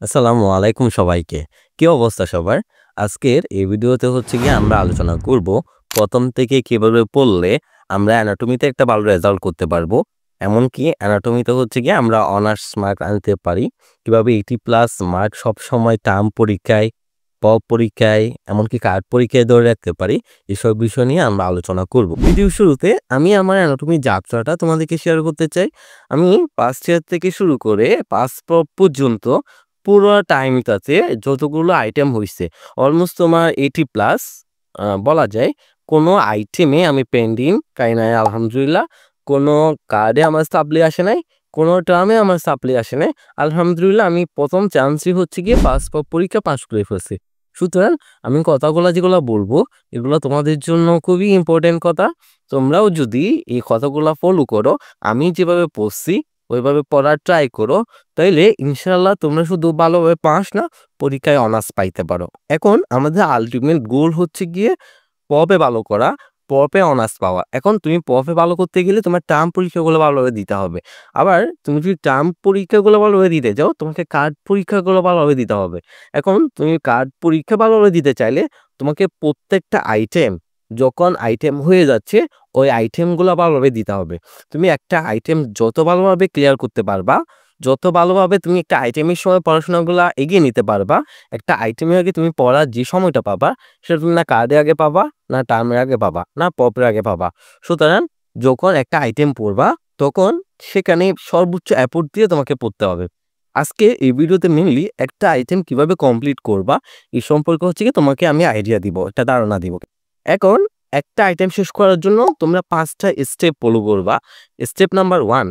আসসালামু আলাইকুম সবাইকে। কি অবস্থা সবার? আজকের এই ভিডিওতে হচ্ছে গিয়ে আমরা আলোচনা করব প্রথম থেকে কিভাবে পড়লে আমরা অ্যানাটমিতে একটা ভালো রেজাল্ট করতে পারবো। এমনকি অ্যানাটমিতে হচ্ছে গিয়ে আমরা অনার্স মার্ক আনতে পারি। কিভাবে 80+ মার্ক সবসময় টার্ম পরীক্ষায়, পরীক্ষায়, এমনকি কার্ড পরীক্ষায় ধরে রাখতে পারি। এসব বিষয় নিয়ে আমরা আলোচনা করব। ভিডিও শুরুতে আমি আমার অ্যানাটমির যাত্রাটা তোমাদেরকে শেয়ার করতে চাই। আমি ফার্স্ট ইয়ার থেকে শুরু করে পাস পর্যন্ত পুরো টাইমটাতে যতগুলো আইটেম হইছে অলমোস্ট তোমার 80+ বলা যায়। কোনো আইটেমে আমি পেন্ডিং কাই নাই আলহামদুলিল্লাহ। কোনো কার্ডে আমার সাপ্লি আসে নাই, কোনো টার্মে আমার সাপ্লি আসে নাই। আলহামদুলিল্লাহ আমি প্রথম চান্সই হচ্ছে গিয়ে পরীক্ষা পাস করে ফেলছি। সুতরাং আমি কথাগুলো যেগুলো বলবো এগুলো তোমাদের জন্য খুবই ইম্পর্টেন্ট কথা। তোমরাও যদি এই কথাগুলো ফলো করো, আমি যেভাবে পড়ছি ওইভাবে পড়ার ট্রাই করো, তাইলে ইনশাল্লাহ তোমরা শুধু ভালোভাবে পাস না, পরীক্ষায় অনার্স পাইতে পারো। এখন আমাদের আলটিমেট গোল হচ্ছে গিয়ে পপে ভালো করা, পপে অনার্স পাওয়া। এখন তুমি পপে ভালো করতে গেলে তোমার টার্ম পরীক্ষাগুলো ভালোভাবে দিতে হবে। আবার তুমি যদি টার্ম পরীক্ষাগুলো ভালোভাবে দিতে যাও, তোমাকে কার্ড পরীক্ষাগুলো ভালোভাবে দিতে হবে। এখন তুমি কার্ড পরীক্ষা ভালোভাবে দিতে চাইলে তোমাকে প্রত্যেকটা আইটেম, যখন আইটেম হয়ে যাচ্ছে ওই আইটেমগুলো ভালোভাবে দিতে হবে। তুমি একটা আইটেম যত ভালোভাবে ক্লিয়ার করতে পারবা, যত ভালোভাবে তুমি একটা আইটেমের সময় পড়াশোনাগুলো এগিয়ে নিতে পারবা, একটা আইটেমের আগে তুমি পড়ার যে সময়টা পাবা সেটা তুমি না কার্ডে আগে পাবা, না টার্মের আগে পাবা, না পপের আগে পাবা। সুতরাং যখন একটা আইটেম পড়বা তখন সেখানে সর্বোচ্চ এফোর্ট দিয়ে তোমাকে পড়তে হবে। আজকে এই ভিডিওতে মেনলি একটা আইটেম কিভাবে কমপ্লিট করবা এই সম্পর্কে হচ্ছে কি তোমাকে আমি আইডিয়া দিব, একটা ধারণা দিব। এখন একটা আইটেম শেষ করার জন্য তোমরা 5টা স্টেপ ফলো করবা। স্টেপ নাম্বার 1,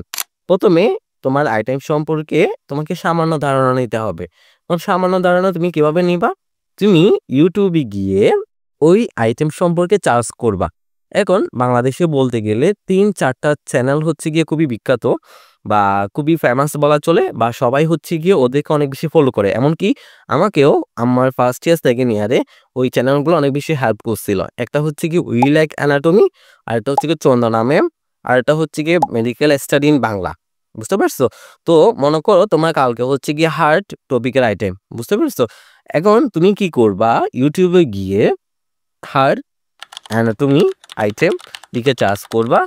প্রথমে তোমার আইটেম সম্পর্কে তোমাকে সামান্য ধারণা নিতে হবে। সামান্য ধারণা তুমি কিভাবে নিবা? তুমি ইউটিউবে গিয়ে ওই আইটেম সম্পর্কে সার্চ করবা। এখন বাংলাদেশে বলতে গেলে 3-4টা চ্যানেল হচ্ছে গিয়ে খুবই বিখ্যাত বা খুবই ফেমাস বলা চলে, বা সবাই হচ্ছে গিয়ে ওদেরকে অনেক বেশি ফলো করে। এমনকি আমাকেও আমার ফার্স্ট ইয়ার সেকেন্ড ইয়ারে ওই চ্যানেলগুলো অনেক বেশি হেল্প করছিল। একটা হচ্ছে কি উই লাইক অ্যানাটমি, আরেকটা হচ্ছে কি চন্দনা ম্যাম, আরেকটা হচ্ছে গিয়ে মেডিকেল স্টাডি ইন বাংলা। বুঝতে পারছো? তো মনে করো তোমার কালকে হচ্ছে গিয়ে হার্ট টপিকের আইটেম, বুঝতে পারছো? এখন তুমি কি করবা, ইউটিউবে গিয়ে হার্ট অ্যানাটমি আইটেম লিখে চার্জ করবা,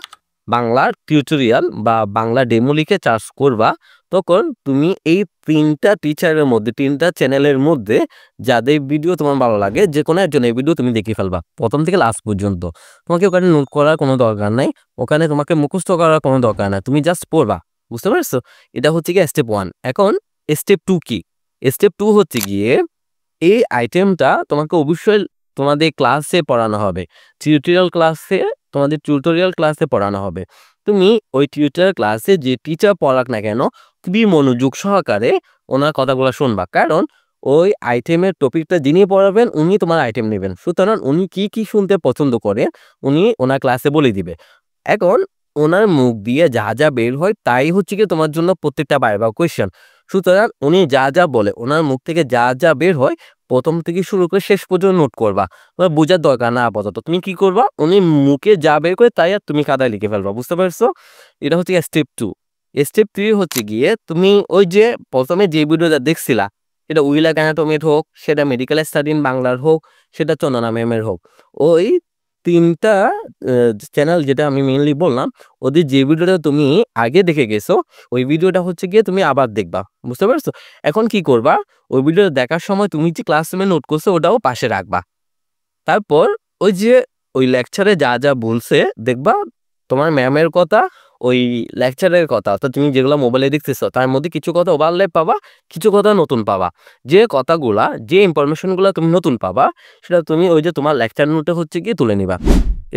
বাংলা টিউটোরিয়াল বা বাংলা ডেমো লিখে চার্জ করবা। তখন তুমি এই 3টা টিচারের মধ্যে, 3টা চ্যানেলের মধ্যে যাদের ভিডিও তোমার ভালো লাগে, যে কোনো একজনের ভিডিও তুমি দেখে ফেলবা প্রথম থেকে লাস্ট পর্যন্ত। তোমাকে ওখানে নোট করার কোনো দরকার নাই, ওখানে তোমাকে মুখস্থ করার কোনো দরকার নাই, তুমি জাস্ট পড়বা। বুঝতে পারছো? এটা হচ্ছে গিয়ে স্টেপ 1। এখন স্টেপ 2 কি? স্টেপ 2 হচ্ছে গিয়ে এই আইটেমটা তোমাকে অবশ্যই তোমাদের ক্লাসে পড়ানো হবে। তোমাদের টিউটোরিয়াল ক্লাসে পড়ানো হবে। তুমি ওই টিউটোরিয়াল ক্লাসে যে টিচার পড়াক না কেন, খুবই মনোযোগ সহকারে ওনার কথাগুলো শুনবা। কারণ ওই আইটেমের টপিকটা যিনি পড়াবেন উনি তোমার আইটেম নেবেন। সুতরাং উনি কি কি শুনতে পছন্দ করে উনি ওনার ক্লাসে বলে দিবে। এখন ওনার মুখ দিয়ে যা যা বের হয় তাই হচ্ছে কি তোমার জন্য প্রত্যেকটা ভাইভা কোয়েশ্চেন। সুতরাং উনি যা যা বলে, ওনার মুখ থেকে যা যা বের হয় প্রথম থেকে শুরু করে শেষ পর্যন্ত নোট করবা। তোমার বোঝার দরকার না আপাতত। তুমি কি করবা, উনি মুখে যা বের করে তাই আর তুমি কাদায় লিখে ফেলবা। বুঝতে পারছো? এটা হচ্ছে স্টেপ 2। স্টেপ 3 হচ্ছে গিয়ে তুমি ওই যে প্রথমে যে ভিডিওটা দেখছিলা, সেটা উইল অ্যানাটমির হোক, সেটা মেডিকেল স্টাডি ইন বাংলার হোক, সেটা চন্দনা ম্যামের হোক, ওই 3টা চ্যানেল যেটা আমি মেইনলি বললাম, ওদের যে ভিডিওটা তুমি আগে দেখে গেছো ওই ভিডিওটা হচ্ছে গিয়ে তুমি আবার দেখবা। বুঝতে পারছো? এখন কি করবা, ওই ভিডিও দেখার সময় তুমি যে ক্লাসরুমে নোট করছো ওটাও পাশে রাখবা। তারপর ওই যে ওই লেকচারে যা যা বলছে দেখবা, তোমার ম্যামের কথা, ওই লেকচারের কথা, অর্থাৎ তুমি যেগুলো মোবাইলে দেখতেছো তার মধ্যে কিছু কথা ওভারল্যাপ পাবা, কিছু কথা নতুন পাবা। যে কথাগুলা, যে ইনফরমেশনগুলো তুমি নতুন পাবা সেটা তুমি ওই যে তোমার লেকচার নোটে হচ্ছে গিয়ে তুলে নিবা।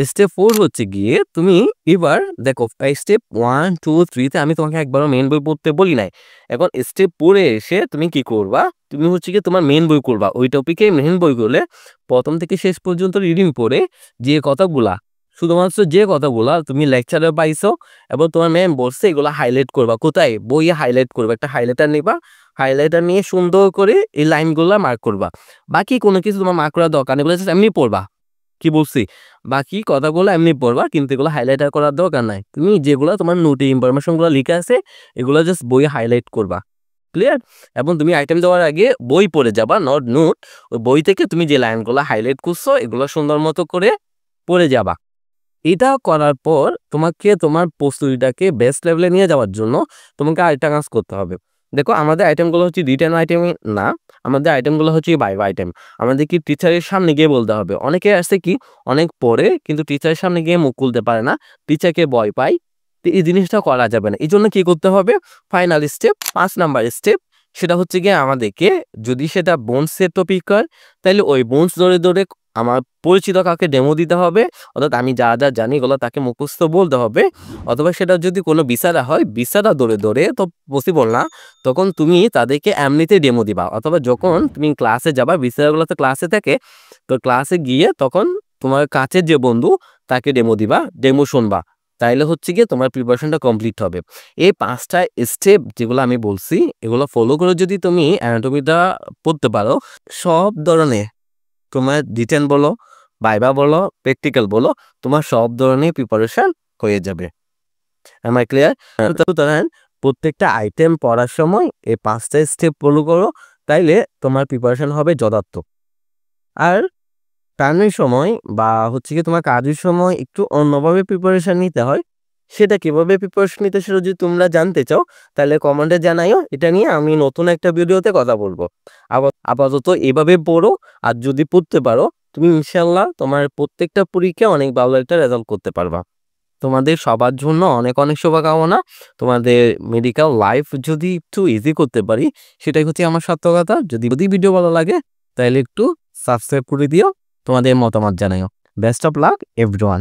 স্টেপ 4 হচ্ছে গিয়ে তুমি এবার দেখো, স্টেপ 1 2 3 তে আমি তোমাকে একবারও মেইন বই পড়তে বলি নাই। এখন স্টেপ 4 এ এসে তুমি কি করবা, তুমি হচ্ছে গিয়ে তোমার মেইন বই করবা। ওই টপিকে মেইন বই করলে প্রথম থেকে শেষ পর্যন্ত রিডিং পড়ে যে কথাগুলা, শুধুমাত্র যে কথাগুলা তুমি লেকচারে পাইছো এবং তোমার ম্যাম বলছে এগুলো হাইলাইট করবা। কোথায়? বইয়ে হাইলাইট করবা। একটা হাইলাইটার নিবা, হাইলাইটার নিয়ে সুন্দর করে এই লাইনগুলা মার্ক করবা। বাকি কোনো কিছু তোমার মার্ক করার দরকার নেই, এগুলো জাস্ট এমনি পড়বা। কি বলছি? বাকি কথাগুলো এমনি পড়বা, কিন্তু এগুলো হাইলাইটার করার দরকার নাই। তুমি যেগুলো তোমার নোটে ইনফরমেশনগুলো লিখে আছে এগুলো জাস্ট বইয়ে হাইলাইট করবা। ক্লিয়ার? এবং তুমি আইটেম দেওয়ার আগে বই পড়ে যাবা, নট নোট। ওই বই থেকে তুমি যে লাইনগুলো হাইলাইট করছো এগুলো সুন্দর মতো করে পড়ে যাবা। এটা করার পর তোমাকে তোমার প্রস্তুতিটাকে বেস্ট লেভেলে নিয়ে যাওয়ার জন্য তোমাকে আরেকটা কাজ করতে হবে। দেখো আমাদের আইটেমগুলো হচ্ছে রিটেন আইটেম না, আমাদের আইটেমগুলো হচ্ছে ভাইভা আইটেম। আমাদের কি টিচারের সামনে গিয়ে বলতে হবে। অনেকে আছে কি অনেক পড়ে কিন্তু টিচারের সামনে গিয়ে মুখ খুলতে পারে না, টিচারকে ভয় পায়। তো এই জিনিসটা করা যাবে না। এই জন্য কি করতে হবে, ফাইনাল স্টেপ 5 নাম্বার স্টেপ, সেটা হচ্ছে গিয়ে আমাদেরকে যদি সেটা বোনসের টপিক হয় তাহলে ওই বোনস ধরে ধরে আমার পরিচিত কাউকে ডেমো দিতে হবে, অর্থাৎ আমি যা যা জানি এগুলো তাকে মুখস্থ বলতে হবে। অথবা সেটা যদি কোনো বিচারা হয়, বিচারা ধরে ধরে তো পসিবল না, তখন তুমি তাদেরকে এমনিতে ডেমো দিবা। অথবা যখন তুমি ক্লাসে যাবা, বিচারাগুলো তো ক্লাসে থাকে, তো ক্লাসে গিয়ে তখন তোমার কাছের যে বন্ধু তাকে ডেমো দিবা, ডেমো শুনবা। তাইলে হচ্ছে গিয়ে তোমার প্রিপারেশনটা কমপ্লিট হবে। এই 5টা স্টেপ যেগুলো আমি বলছি এগুলো ফলো করে যদি তুমি অ্যানাটমিটা পড়তে পারো, সব ধরনের তোমার রিটেন বলো, ভাইভা বলো, প্র্যাকটিক্যাল বলো, তোমার সব ধরনের প্রিপারেশন হয়ে যাবে। Am I clear? সুতরাং প্রত্যেকটা আইটেম পড়ার সময় এই 5টা স্টেপ ফলো করো, তাইলে তোমার প্রিপারেশন হবে যথার্থ। আর টার্মের সময় বা হচ্ছে কি তোমার কাজের সময় একটু অন্যভাবে প্রিপারেশন নিতে হয়। সেটা কিভাবে প্রিপারেশন নিতে সেটা যদি তোমরা জানতে চাও তাহলে কমেন্টে জানাইও, এটা নিয়ে আমি নতুন একটা ভিডিওতে কথা বলবো। আপাতত এভাবে পড়ো, আর যদি পড়তে পারো তুমি ইনশাল্লাহ তোমার প্রত্যেকটা পরীক্ষায় অনেক ভালো একটা রেজাল্ট করতে পারবা। তোমাদের সবার জন্য অনেক অনেক শুভকামনা। তোমাদের মেডিকেল লাইফ যদি একটু ইজি করতে পারি সেটাই হচ্ছে আমার সার্থকতা। যদি ভিডিও ভালো লাগে তাহলে একটু সাবস্ক্রাইব করে দিও, তোমাদের মতামত জানাইও। Best of luck everyone.